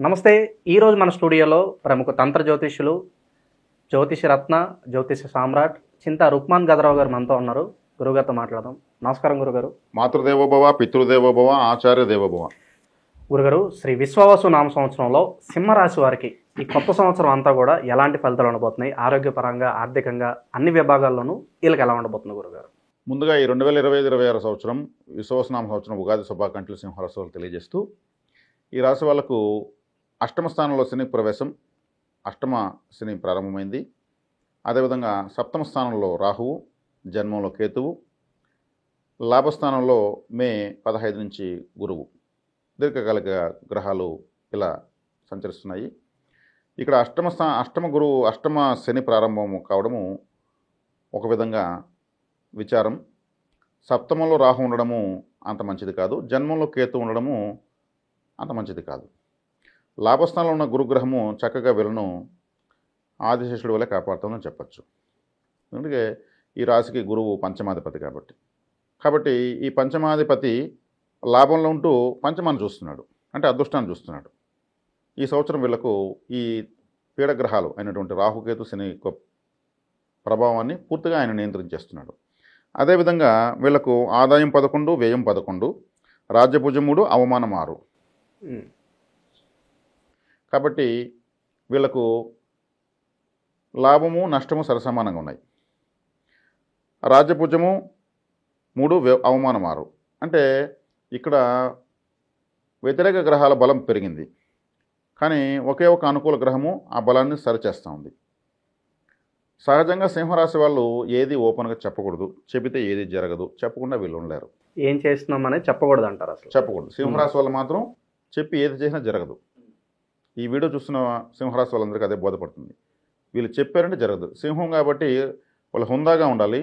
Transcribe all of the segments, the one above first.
నమస్తే. ఈరోజు మన స్టూడియోలో ప్రముఖ తంత్ర జ్యోతిష్యులు, జ్యోతిష రత్న, జ్యోతిష సామ్రాట్ చింతా రుక్మాన్ గదరావు గారు మనతో ఉన్నారు. గురుగారితో మాట్లాడదాం. నమస్కారం గురుగారు. మాతృదేవోభవ, పితృదేవోభవ, ఆచార్య దేవోభవ. గురుగారు, శ్రీ విశ్వావసు నామ సంవత్సరంలో సింహరాశి వారికి ఈ కొత్త సంవత్సరం అంతా కూడా ఎలాంటి ఫలితాలు ఉండబోతున్నాయి? ఆరోగ్యపరంగా, ఆర్థికంగా అన్ని విభాగాల్లోనూ వీళ్ళకి ఎలా ఉండబోతుంది గురుగారు? ముందుగా ఈ 2025-26 సంవత్సరం విశ్వావసునామ సంవత్సరం ఉగాది శుభాకాంక్షలు సింహరాశి వాళ్ళకు తెలియజేస్తూ, ఈ రాశి వాళ్ళకు అష్టమ స్థానంలో శని ప్రవేశం, అష్టమ శని ప్రారంభమైంది. అదేవిధంగా సప్తమ స్థానంలో రాహువు, జన్మంలో కేతువు, లాభస్థానంలో మే 15 నుంచి గురువు, దీర్ఘకాలిక గ్రహాలు ఇలా సంచరిస్తున్నాయి. ఇక్కడ అష్టమ శని ప్రారంభం కావడము ఒక విధంగా విచారం. సప్తమంలో రాహు ఉండడము అంత మంచిది కాదు, జన్మంలో కేతు ఉండడము అంత మంచిది కాదు. లాభస్థానంలో ఉన్న గురుగ్రహము చక్కగా వీళ్ళను ఆదిశేషుడి వల్ల కాపాడుతామని చెప్పచ్చు. ఎందుకంటే ఈ రాశికి గురువు పంచమాధిపతి కాబట్టి ఈ పంచమాధిపతి లాభంలో ఉంటూ పంచమాన్ని చూస్తున్నాడు, అంటే అదృష్టాన్ని చూస్తున్నాడు. ఈ సంవత్సరం వీళ్లకు ఈ పీడగ్రహాలు అయినటువంటి రాహుకేతు శని యొక్క ప్రభావాన్ని పూర్తిగా ఆయన నియంత్రించేస్తున్నాడు. అదేవిధంగా వీళ్లకు ఆదాయం 11, వ్యయం 11, రాజ్యభుజం 3, అవమానం 6. కాబట్టి వీళ్లకు లాభము నష్టము సరసమానంగా ఉన్నాయి. రాజ్యభుజము 3, అవమానం 6. అంటే ఇక్కడ వ్యతిరేక గ్రహాల బలం పెరిగింది, కానీ ఒకే ఒక అనుకూల గ్రహము ఆ బలాన్ని సరిచేస్తూ ఉంది. సహజంగా సింహరాశి వాళ్ళు ఏది ఓపెన్గా చెప్పకూడదు, చెబితే ఏది జరగదు, చెప్పకుండా వీళ్ళు ఉండలేరు. ఏం చేస్తున్నామని చెప్పకూడదు అంటారు, అసలు చెప్పకూడదు. సింహరాశి వాళ్ళు మాత్రం చెప్పి ఏది చేసినా జరగదు. ఈ వీడియో చూస్తున్న సింహరాశి వాళ్ళందరికీ అదే బోధపడుతుంది. వీళ్ళు చెప్పారంటే జరగదు. సింహం కాబట్టి వాళ్ళు హుందాగా ఉండాలి,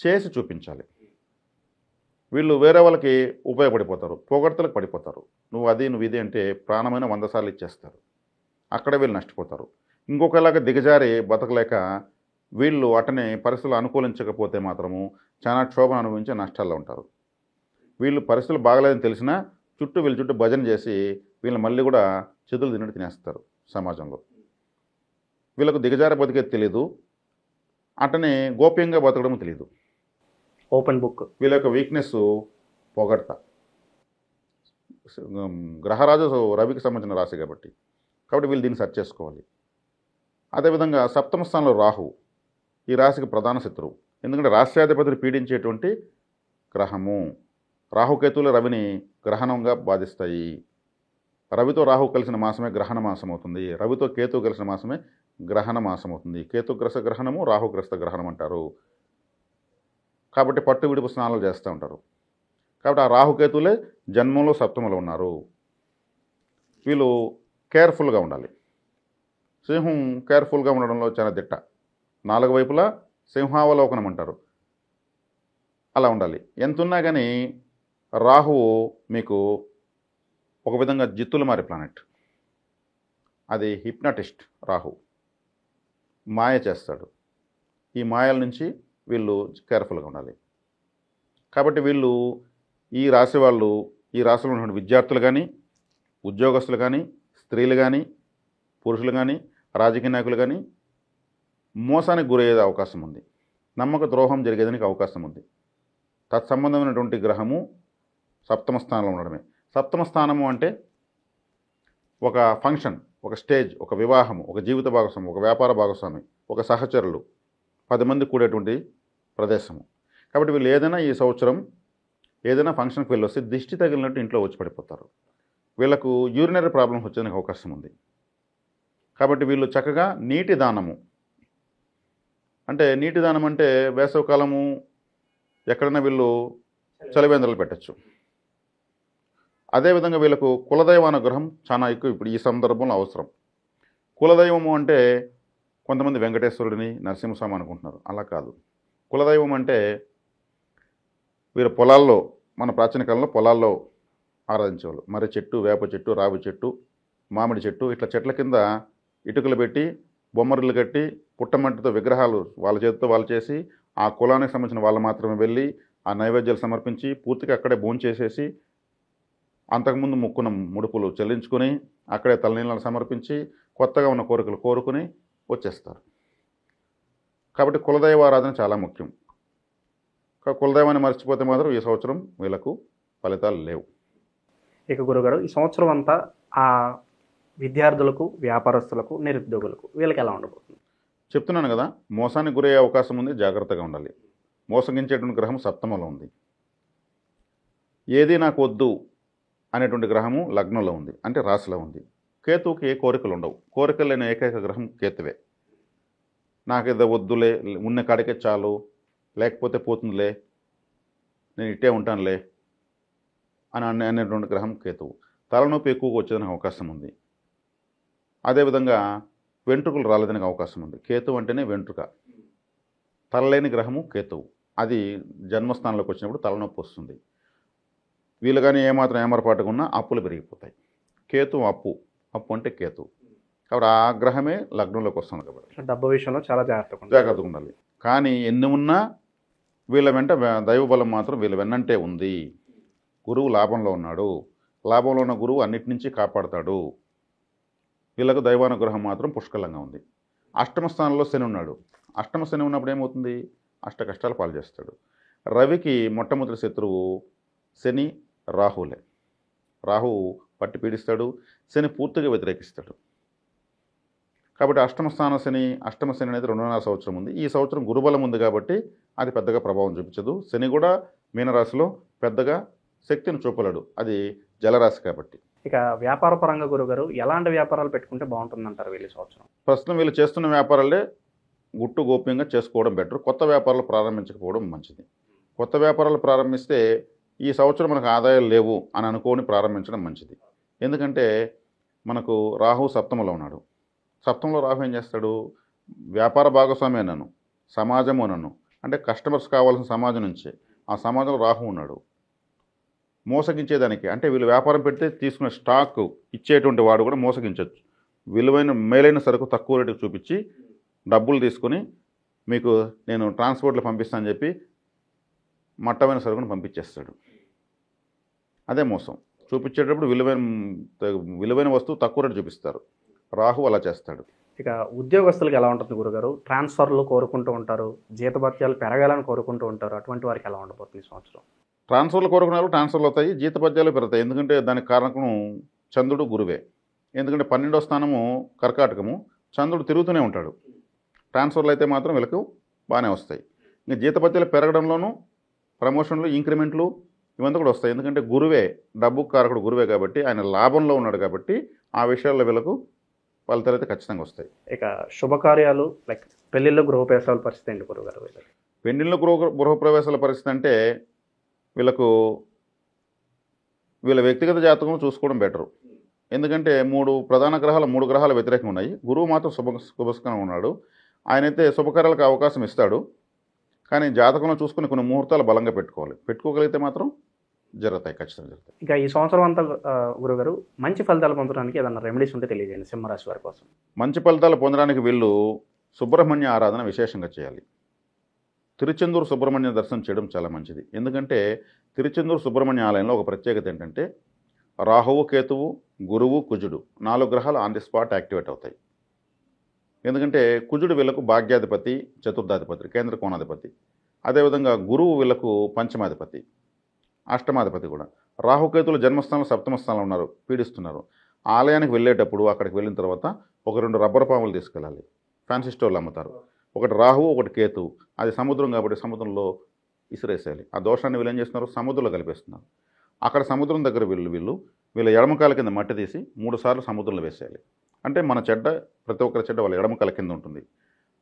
చేసి చూపించాలి. వీళ్ళు వేరే వాళ్ళకి ఉపయోగపడిపోతారు, పొగడ్తలకు పడిపోతారు. నువ్వు ఇది అంటే ప్రాణమైన 100 సార్లు ఇచ్చేస్తారు. అక్కడే వీళ్ళు నష్టపోతారు. ఇంకొకలాగా దిగజారి బతకలేక వీళ్ళు అటనే పరిస్థితులు అనుకూలించకపోతే మాత్రము చాలా క్షోభను అనుభవించే నష్టాల్లో ఉంటారు. వీళ్ళు పరిస్థితులు బాగలేదని తెలిసినా వీళ్ళ చుట్టూ భజన చేసి వీళ్ళు మళ్ళీ కూడా చేతులు తిన్నట్టు తినేస్తారు సమాజంలో. వీళ్ళకు దిగజారి బతికేది తెలీదు, అటనే గోప్యంగా బతకడం తెలియదు. Open book. వీళ్ళ యొక్క వీక్నెస్ పొగడ్త. గ్రహరాజు రవికి సంబంధించిన రాశి కాబట్టి వీళ్ళు దీన్ని సెర్చ్ చేసుకోవాలి. అదేవిధంగా సప్తమ స్థానంలో రాహు ఈ రాశికి ప్రధాన శత్రువు. ఎందుకంటే రాష్ట్రాధిపతిని పీడించేటువంటి గ్రహము. రాహుకేతువులు రవిని గ్రహణంగా బాధిస్తాయి. రవితో రాహు కలిసిన మాసమే గ్రహణ మాసం అవుతుంది, రవితో కేతు కలిసిన మాసమే గ్రహణ మాసం అవుతుంది. కేతుగ్రస్త గ్రహణము, రాహుగ్రస్త గ్రహణం అంటారు. కాబట్టి పట్టు విడుపు స్నానాలు చేస్తూ ఉంటారు. కాబట్టి ఆ రాహుకేతువులే జన్మంలో సప్తమంలో ఉన్నారు. వీళ్ళు కేర్ఫుల్గా ఉండాలి. సింహం కేర్ఫుల్గా ఉండడంలో చాలా దిట్ట. 4 వైపులా సింహావలోకనం అంటారు, అలా ఉండాలి. ఎంతున్నా కానీ రాహువు మీకు ఒక విధంగా జిత్తులు మారే ప్లానెట్. అది హిప్నటిస్ట్. రాహు మాయ చేస్తాడు. ఈ మాయల నుంచి వీళ్ళు కేర్ఫుల్గా ఉండాలి. కాబట్టి వీళ్ళు ఈ రాశి వాళ్ళు, ఈ రాశిలో ఉన్నటువంటి విద్యార్థులు కానీ, ఉద్యోగస్తులు కానీ, స్త్రీలు కానీ, పురుషులు కానీ, రాజకీయ నాయకులు కానీ మోసానికి గురయ్యే అవకాశం ఉంది. నమ్మక ద్రోహం జరిగేదానికి అవకాశం ఉంది. తత్సంబంధమైనటువంటి గ్రహము సప్తమ స్థానంలో ఉండడమే. సప్తమ స్థానము అంటే ఒక ఫంక్షన్, ఒక స్టేజ్, ఒక వివాహము, ఒక జీవిత భాగస్వామి, ఒక వ్యాపార భాగస్వామి, ఒక సహచరులు, 10 మంది కూడేటువంటి ప్రదేశము. కాబట్టి వీళ్ళు ఏదైనా ఈ సంవత్సరం ఏదైనా ఫంక్షన్కి వెళ్ళి వస్తే దిష్టి తగిలినట్టు ఇంట్లో వచ్చి పడిపోతారు. వీళ్ళకు యూరినరీ ప్రాబ్లమ్స్ వచ్చేందుకు అవకాశం ఉంది. కాబట్టి వీళ్ళు చక్కగా నీటి దానము, అంటే నీటి దానం అంటే వేసవికాలము ఎక్కడైనా వీళ్ళు చలివేంద్రాలు పెట్టచ్చు. అదేవిధంగా వీళ్ళకు కులదైవ అనుగ్రహం చాలా ఎక్కువ ఇప్పుడు ఈ సందర్భంలో అవసరం. కులదైవము అంటే కొంతమంది వెంకటేశ్వరుడిని, నరసింహస్వామి అనుకుంటున్నారు. అలా కాదు. కులదైవం అంటే వీరు పొలాల్లో, మన ప్రాచీన కాలంలో పొలాల్లో ఆరాధించేవాళ్ళు. మర్రి చెట్టు, వేప చెట్టు, రావి చెట్టు, మామిడి చెట్టు, ఇట్లా చెట్ల కింద ఇటుకలు పెట్టి బొమ్మరిల్లు కట్టి పుట్టమట్టితో విగ్రహాలు వాళ్ళ చేతితో వాళ్ళు చేసి ఆ కులానికి సంబంధించిన వాళ్ళు మాత్రమే వెళ్ళి ఆ నైవేద్యాలు సమర్పించి పూర్తిగా అక్కడే భోంచేసేసి అంతకుముందు మొక్కున ముడుపులు చెల్లించుకొని అక్కడే తలనీళ్ళను సమర్పించి కొత్తగా ఉన్న కోరికలు కోరుకుని వచ్చేస్తారు. కాబట్టి కులదైవారాధన చాలా ముఖ్యం. కులదైవాన్ని మర్చిపోతే మాత్రం ఈ సంవత్సరం వీళ్ళకు ఫలితాలు లేవు. ఇక గురుగారు, ఈ సంవత్సరం అంతా ఆ విద్యార్థులకు, వ్యాపారస్తులకు, నిరుద్యోగులకు వీళ్ళకి ఎలా ఉండబోతుంది? చెప్తున్నాను కదా, మోసానికి గురయ్యే అవకాశం ఉంది, జాగ్రత్తగా ఉండాలి. మోసగించేటువంటి గ్రహం సప్తమంలో ఉంది. ఏది నాకు వద్దు అనేటువంటి గ్రహము లగ్నంలో ఉంది, అంటే రాశిలో ఉంది. కేతువుకి ఏ కోరికలు ఉండవు. కోరికలు లేని ఏకైక గ్రహం కేతువే. నాకు ఏదో వద్దులే, ఉన్న కాడికే చాలు, లేకపోతే పోతుందిలే, నేను ఇట్టే ఉంటానులే అనేటువంటి గ్రహం కేతువు. తలనొప్పి ఎక్కువగా వచ్చేదానికి అవకాశం ఉంది. అదేవిధంగా వెంట్రుకలు రాలేదానికి అవకాశం ఉంది. కేతువు అంటేనే వెంట్రుక. తలలేని గ్రహము కేతువు. అది జన్మస్థానంలోకి వచ్చినప్పుడు తలనొప్పి వస్తుంది. వీళ్ళు కానీ ఏమాత్రం ఏమరపాటుగా ఉన్నా అప్పులు పెరిగిపోతాయి. కేతువు అప్పు అంటే కేతువు. కాబట్టి ఆ గ్రహమే లగ్నంలోకి వస్తుంది. కాబట్టి డబ్బు విషయంలో చాలా జాగ్రత్తగా ఉండాలి. కానీ ఎన్ని ఉన్నా వీళ్ళ వెంట దైవబలం మాత్రం వీళ్ళ వెన్నంటే ఉంది. గురువు లాభంలో ఉన్నాడు. లాభంలో ఉన్న గురువు అన్నిటి నుంచి కాపాడుతాడు. వీళ్ళకు దైవానుగ్రహం మాత్రం పుష్కలంగా ఉంది. అష్టమ స్థానంలో శని ఉన్నాడు. అష్టమ శని ఉన్నప్పుడు ఏమవుతుంది? అష్ట కష్టాలు పాలు చేస్తాడు. రవికి మొట్టమొదటి శత్రువు శని, రాహులే. రాహువు పట్టి పీడిస్తాడు, శని పూర్తిగా వ్యతిరేకిస్తాడు. కాబట్టి అష్టమ శని అనేది 2.5 సంవత్సరం ఉంది. ఈ సంవత్సరం గురుబలం ఉంది కాబట్టి అది పెద్దగా ప్రభావం చూపించదు. శని కూడా మీనరాశిలో పెద్దగా శక్తిని చూపలేడు, అది జలరాశి కాబట్టి. ఇక వ్యాపార పరంగా గురుగారు ఎలాంటి వ్యాపారాలు పెట్టుకుంటే బాగుంటుందంటారు వీళ్ళు సంవత్సరం? ప్రస్తుతం వీళ్ళు చేస్తున్న వ్యాపారాలే గుట్టు గోప్యంగా చేసుకోవడం బెటర్. కొత్త వ్యాపారాలు ప్రారంభించకపోవడం మంచిది. కొత్త వ్యాపారాలు ప్రారంభిస్తే ఈ సంవత్సరం మనకు ఆదాయాలు లేవు అని అనుకోని ప్రారంభించడం మంచిది. ఎందుకంటే మనకు రాహు సప్తమంలో ఉన్నాడు. సప్తమంలో రాహు ఏం చేస్తాడు? వ్యాపార భాగస్వామి అన్నాను, సమాజము అన్నాను, అంటే కస్టమర్స్ కావాల్సిన సమాజం నుంచే. ఆ సమాజంలో రాహు ఉన్నాడు. మోసగించేదానికి, అంటే వీళ్ళు వ్యాపారం పెడితే తీసుకునే స్టాక్ ఇచ్చేటువంటి వాడు కూడా మోసగించవచ్చు. మేలైన సరుకు తక్కువ రేటుకు చూపించి డబ్బులు తీసుకొని మీకు నేను ట్రాన్స్పోర్ట్లో పంపిస్తానని చెప్పి మట్టమైన సరుకును పంపించేస్తాడు. అదే మోసం. చూపించేటప్పుడు విలువైన వస్తువు తక్కువ రేటు చూపిస్తారు. రాహు అలా చేస్తాడు. ఇక ఉద్యోగస్తులకు ఎలా ఉంటుంది గురుగారు? ట్రాన్స్ఫర్లు కోరుకుంటూ ఉంటారు, జీతభత్యాలు పెరగాలని కోరుకుంటూ ఉంటారు. అటువంటి వారికి ఎలా ఉండబోతుంది ఈ సంవత్సరం? ట్రాన్స్ఫర్లు కోరుకున్నారు, ట్రాన్స్ఫర్లు అవుతాయి, జీతభత్యాలు పెరుగుతాయి. ఎందుకంటే దానికి కారణం చంద్రుడు, గురువే. ఎందుకంటే 12వ స్థానము కర్కాటకము, చంద్రుడు తిరుగుతూనే ఉంటాడు. ట్రాన్స్ఫర్లు అయితే మాత్రం వీళ్ళకు బాగానే వస్తాయి. ఇంకా జీతభత్యాలు పెరగడంలోనూ ప్రమోషన్లు, ఇంక్రిమెంట్లు ఇవంతా కూడా వస్తాయి. ఎందుకంటే గురువే, డబ్బు కారకుడు గురువే కాబట్టి, ఆయన లాభంలో ఉన్నాడు కాబట్టి ఆ విషయాల్లో వీళ్ళకు ఫలితాలు అయితే ఖచ్చితంగా వస్తాయి. ఇక శుభకార్యాలు లైక్ పెళ్ళిళ్ళు, గృహప్రవేశాల పరిస్థితి ఏంటి గురుగారు? పెళ్ళిళ్ళు, గృహప్రవేశాల పరిస్థితి అంటే వీళ్ళకు వీళ్ళ వ్యక్తిగత జాతకం చూసుకోవడం బెటరు. ఎందుకంటే 3 గ్రహాలు వ్యతిరేకంగా ఉన్నాయి. గురువు మాత్రం శుభస్కంగా ఉన్నాడు. ఆయనైతే శుభకార్యాలకు అవకాశం ఇస్తాడు. కానీ జాతకంలో చూసుకుని కొన్ని ముహూర్తాలు బలంగా పెట్టుకోగలిగితే మాత్రం జరుగుతాయి, ఖచ్చితంగా జరుగుతాయి. ఇక ఈ సంవత్సరం అంతా గురుగారు మంచి ఫలితాలు పొందడానికి ఏదన్నా రెమెడీస్ ఉంటే తెలియజేయండి సింహరాశి వారి కోసం. మంచి ఫలితాలు పొందడానికి వీళ్ళు సుబ్రహ్మణ్య ఆరాధన విశేషంగా చేయాలి. తిరుచెందూరు సుబ్రహ్మణ్య దర్శనం చేయడం చాలా మంచిది. ఎందుకంటే తిరుచెందూరు సుబ్రహ్మణ్య ఆలయంలో ఒక ప్రత్యేకత ఏంటంటే రాహువు, కేతువు, గురువు, కుజుడు 4 గ్రహాలు ఆన్ ది స్పాట్ యాక్టివేట్ అవుతాయి. ఎందుకంటే కుజుడు వీళ్ళకు భాగ్యాధిపతి, చతుర్థాధిపతి, కేంద్ర కోణాధిపతి. అదేవిధంగా గురువు వీళ్ళకు పంచమాధిపతి, అష్టమాధిపతి కూడా. రాహుకేతులు జన్మస్థానంలో, సప్తమ స్థానంలో ఉన్నారు, పీడిస్తున్నారు. ఆలయానికి వెళ్ళేటప్పుడు అక్కడికి వెళ్ళిన తర్వాత ఒక 2 రబ్బర్ పాములు తీసుకెళ్ళాలి. ఫ్యాన్సీ స్టోర్లు అమ్ముతారు. ఒకటి రాహువు, ఒకటి కేతువు. అది సముద్రం కాబట్టి సముద్రంలో ఇసిరేసేయాలి. ఆ దోషాన్ని వీళ్ళు ఏం చేస్తున్నారు? సముద్రంలో కలిపేస్తున్నారు. అక్కడ సముద్రం దగ్గర వీళ్ళ ఎడమకాల కింద మట్టి తీసి 3 సార్లు సముద్రంలో వేసేయాలి. అంటే మన చెడ్డ, ప్రతి ఒక్కరి చెడ్డ వాళ్ళ ఎడమకాల కింద ఉంటుంది.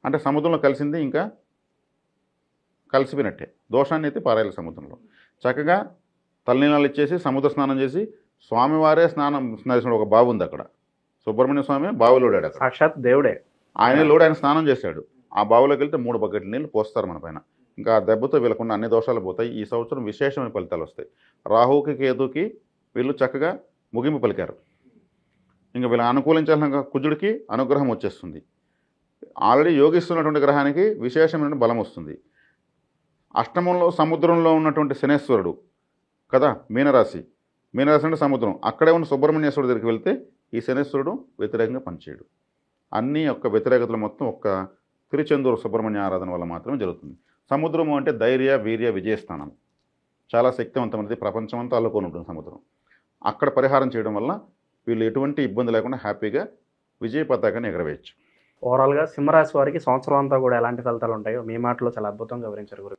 అంటే సముద్రంలో కలిసింది ఇంకా కలిసిపోయినట్టే. దోషాన్ని అయితే పారేయాలి సముద్రంలో. చక్కగా తలనీళ్ళు ఇచ్చేసి సముద్ర స్నానం చేసి స్వామివారే స్నానం చేసిన ఒక బావి ఉంది అక్కడ. సుబ్రహ్మణ్య స్వామి బావిలోడాడు అక్కడ. సాక్షాత్ దేవుడే. ఆయన స్నానం చేశాడు. ఆ బావిలోకి వెళ్తే 3 బకెట్ల నీళ్ళు పోస్తారు మన పైన. ఇంకా ఆ దెబ్బతో వీళ్ళకున్న అన్ని దోషాలు పోతాయి. ఈ సంవత్సరం విశేషమైన ఫలితాలు వస్తాయి. రాహువుకి, కేతుకి వీళ్ళు చక్కగా ముగింపు పలికారు. ఇంకా వీళ్ళు అనుకూలించాల్సిన కుజుడికి అనుగ్రహం వచ్చేస్తుంది. ఆల్రెడీ యోగిస్తున్నటువంటి గ్రహానికి విశేషమైన బలం వస్తుంది. అష్టమంలో సముద్రంలో ఉన్నటువంటి శనేశ్వరుడు కదా, మీనరాశి, మీనరాశి అంటే సముద్రం. అక్కడే ఉన్న సుబ్రహ్మణ్యేశ్వరుడి దగ్గరికి వెళ్తే ఈ శనేశ్వరుడు వ్యతిరేకంగా పనిచేయడు. అన్ని యొక్క వ్యతిరేకతలు మొత్తం ఒక్క తిరుచెందూరు సుబ్రహ్మణ్య ఆరాధన వల్ల మాత్రమే జరుగుతుంది. సముద్రము అంటే ధైర్య, వీర్య, విజయస్థానం. చాలా శక్తివంతమైనది, ప్రపంచం అంతా అల్లుకొని ఉంటుంది సముద్రం. అక్కడ పరిహారం చేయడం వల్ల వీళ్ళు ఎటువంటి ఇబ్బంది లేకుండా హ్యాపీగా విజయ పతాకాన్ని ఎగరవేయచ్చు. ఓవరాల్గా సింహరాశి వారికి సంవత్సరం అంతా కూడా ఎలాంటి ఫలితాలు ఉంటాయో మీ మాటలో చాలా అద్భుతంగా వివరించారు గురు.